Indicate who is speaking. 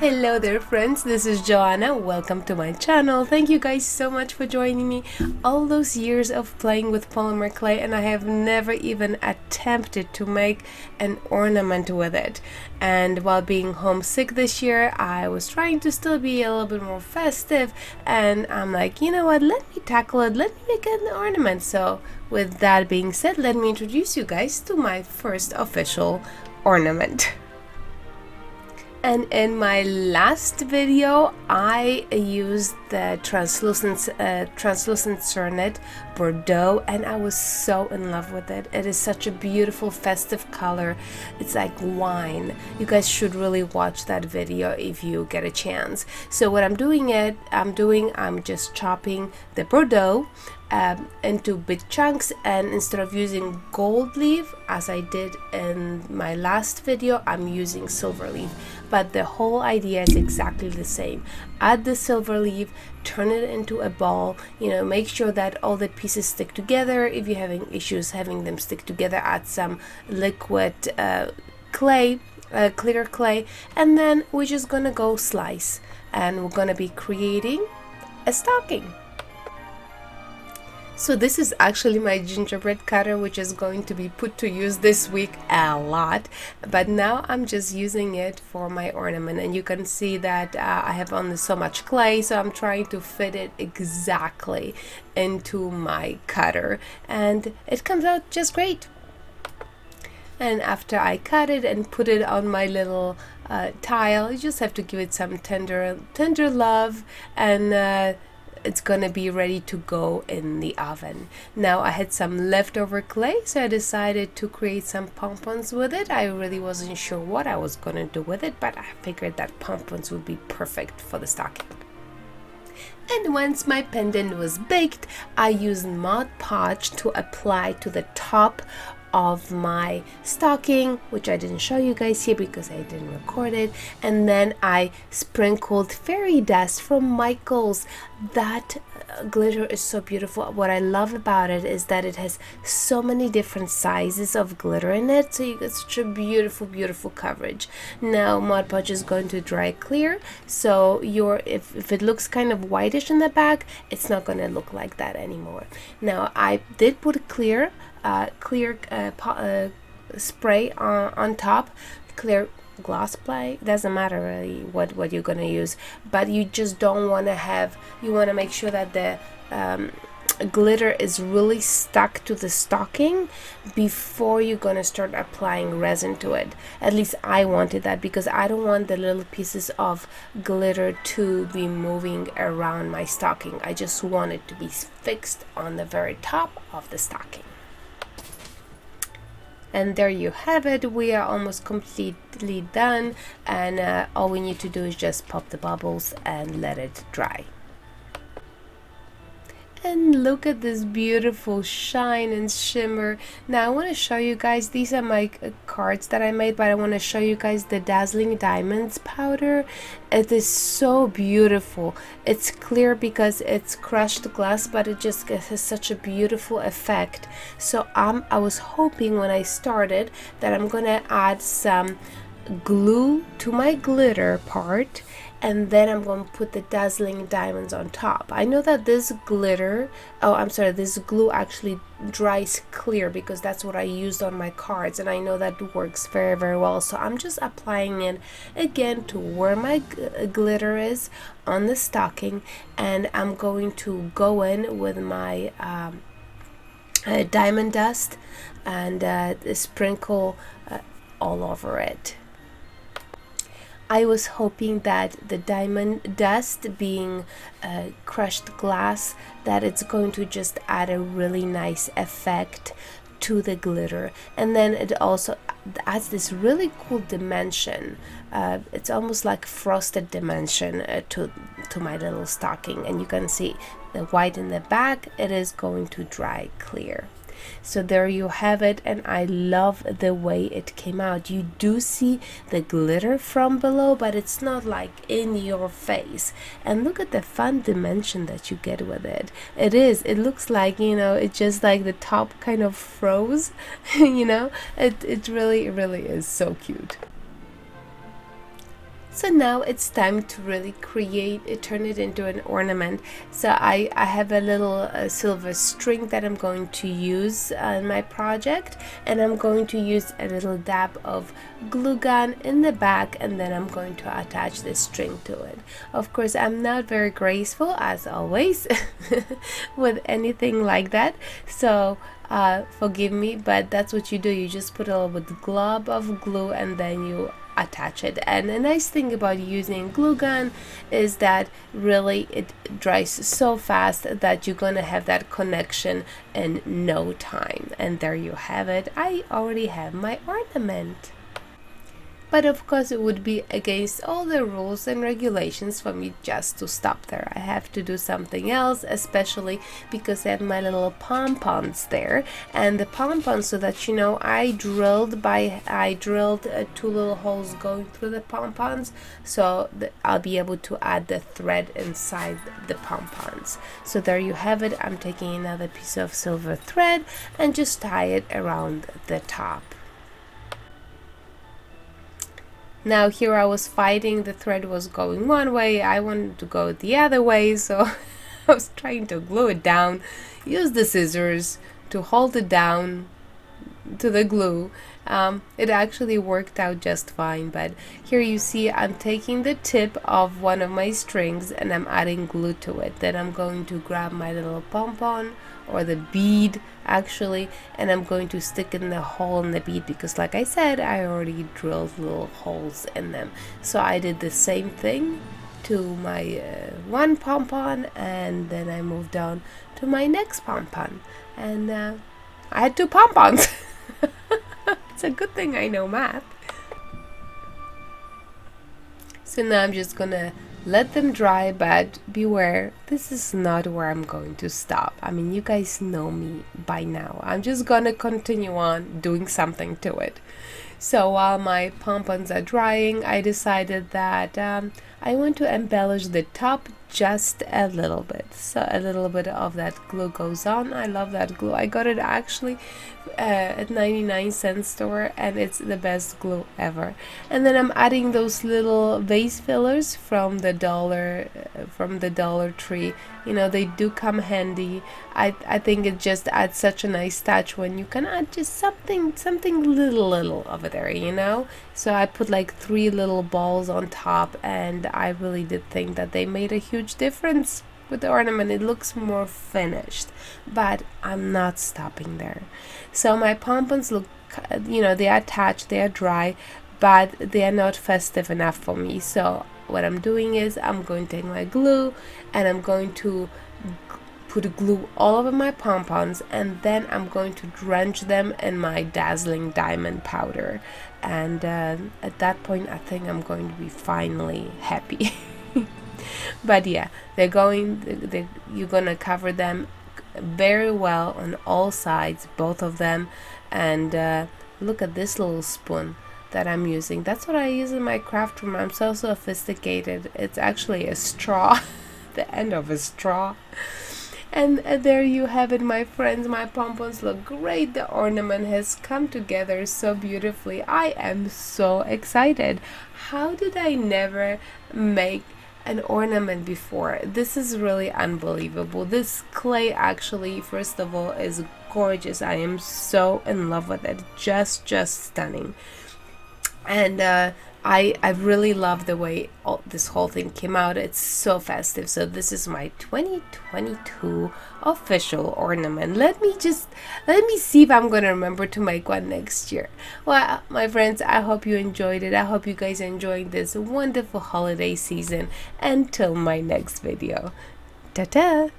Speaker 1: Hello there friends, this is Joanna. Welcome to my channel. Thank you guys so much for joining me. All those years of playing with polymer clay and I have never even attempted to make an ornament with it. And while being homesick this year, I was trying to still be a little bit more festive, and I'm like, you know what, let me tackle it, let me make an ornament. So with that being said, let me introduce you guys to my first official ornament. And in my last video, I used the translucent Cernit Bordeaux, and I was so in love with it. It is such a beautiful festive color. It's like wine. You guys should really watch that video if you get a chance. So what I'm just chopping the Bordeaux into big chunks, and instead of using gold leaf as I did in my last video, I'm using silver leaf. But the whole idea is exactly the same. Add the silver leaf, turn it into a ball, make sure that all the pieces stick together. If you're having issues having them stick together, add some liquid clay, clear clay, and then we're just gonna go slice, and we're gonna be creating a stocking. So this is actually my gingerbread cutter, which is going to be put to use this week a lot, but now I'm just using it for my ornament. And you can see that I have only so much clay, so I'm trying to fit it exactly into my cutter, and it comes out just great. And after I cut it and put it on my little tile, you just have to give it some tender love, and it's gonna be ready to go in the oven. Now I had some leftover clay, so I decided to create some pompons with it. I really wasn't sure what I was gonna do with it, but I figured that pompons would be perfect for the stocking. And once my pendant was baked, I used Mod Podge to apply to the top of my stocking, which I didn't show you guys here because I didn't record it. And then I sprinkled fairy dust from Michaels. That glitter is so beautiful. What I love about it is that it has so many different sizes of glitter in it, so you get such a beautiful coverage. Now Mod Podge is going to dry clear, so if it looks kind of whitish in the back, it's not going to look like that anymore. Now I did put clear spray on top, clear gloss play. Doesn't matter really what you're gonna use, but you just don't want to have, you want to make sure that the glitter is really stuck to the stocking before you're gonna start applying resin to it. At least I wanted that, because I don't want the little pieces of glitter to be moving around my stocking. I just want it to be fixed on the very top of the stocking. And there you have it. We are almost completely done, and all we need to do is just pop the bubbles and let it dry. And look at this beautiful shine and shimmer. Now I want to show you guys, these are my cards that I made, but I want to show you guys the Dazzling Diamonds powder. It is so beautiful. It's clear because it's crushed glass, but it just has such a beautiful effect. So I was hoping when I started that I'm gonna add some glue to my glitter part, and then I'm going to put the Dazzling Diamonds on top. I know that this this glue actually dries clear, because that's what I used on my cards, and I know that works very well. So I'm just applying it again to where my glitter is on the stocking, and I'm going to go in with my diamond dust and sprinkle all over it. I was hoping that the diamond dust, being crushed glass, that it's going to just add a really nice effect to the glitter, and then it also adds this really cool dimension. It's almost like frosted dimension to my little stocking, and you can see the white in the back. It is going to dry clear. So there you have it, and I love the way it came out. You do see the glitter from below, but it's not like in your face. And look at the fun dimension that you get with it. It looks like, it's just like the top kind of froze. It really is so cute. So now it's time to really turn it into an ornament. So I have a little silver string that I'm going to use in my project, and I'm going to use a little dab of glue gun in the back, and then I'm going to attach the string to it. Of course, I'm not very graceful, as always, with anything like that, so forgive me, but that's what you do. You just put a little bit glob of glue and then you attach it. And the nice thing about using glue gun is that really it dries so fast that you're gonna have that connection in no time. And there you have it. I already have my ornament. But of course it would be against all the rules and regulations for me just to stop there. I have to do something else, especially because I have my little pompons there. And the pompons, so that you know, I drilled 2 little holes going through the pompons, so that I'll be able to add the thread inside the pompons. So there you have it. I'm taking another piece of silver thread and just tie it around the top. Now here I was fighting, the thread was going one way, I wanted to go the other way, so I was trying to glue it down, use the scissors to hold it down to the glue. It actually worked out just fine, but here you see I'm taking the tip of one of my strings and I'm adding glue to it. Then I'm going to grab my little pompon, or the bead actually, and I'm going to stick in the hole in the bead, because like I said, I already drilled little holes in them. So I did the same thing to my one pompon, and then I moved on to my next pompon, and I had 2 pompons. It's a good thing I know math. So now I'm just gonna let them dry, but beware, this is not where I'm going to stop. I mean, you guys know me by now. I'm just gonna continue on doing something to it. So while my pompons are drying, I decided that I want to embellish the top just a little bit. So a little bit of that glue goes on. I love that glue. I got it actually at 99-cent store, and it's the best glue ever. And then I'm adding those little vase fillers from the Dollar Tree. You know, they do come handy. I think it just adds such a nice touch when you can add just something little over there, you know. So I put like 3 little balls on top, and I really did think that they made a huge difference with the ornament. It looks more finished, but I'm not stopping there. So my pompons look, you know, they are attached, they are dry, but they are not festive enough for me. So what I'm doing is I'm going to take my glue and I'm going to put glue all over my pompons, and then I'm going to drench them in my Dazzling Diamond powder. And at that point I think I'm going to be finally happy. But yeah, you're gonna cover them very well on all sides, both of them. And look at this little spoon that I'm using. That's what I use in my craft room. I'm so sophisticated. It's actually a straw, the end of a straw. And there you have it, my friends. My pompons look great. The ornament has come together so beautifully. I am so excited. How did I never make an ornament before? This is really unbelievable. This clay actually, first of all, is gorgeous. I am so in love with it. Just stunning. And I really love the way this whole thing came out. It's so festive. So this is my 2022 official ornament. Let me see if I'm gonna remember to make one next year. Well, my friends, I hope you enjoyed it. I hope you guys enjoyed this wonderful holiday season. Until my next video. Ta-ta!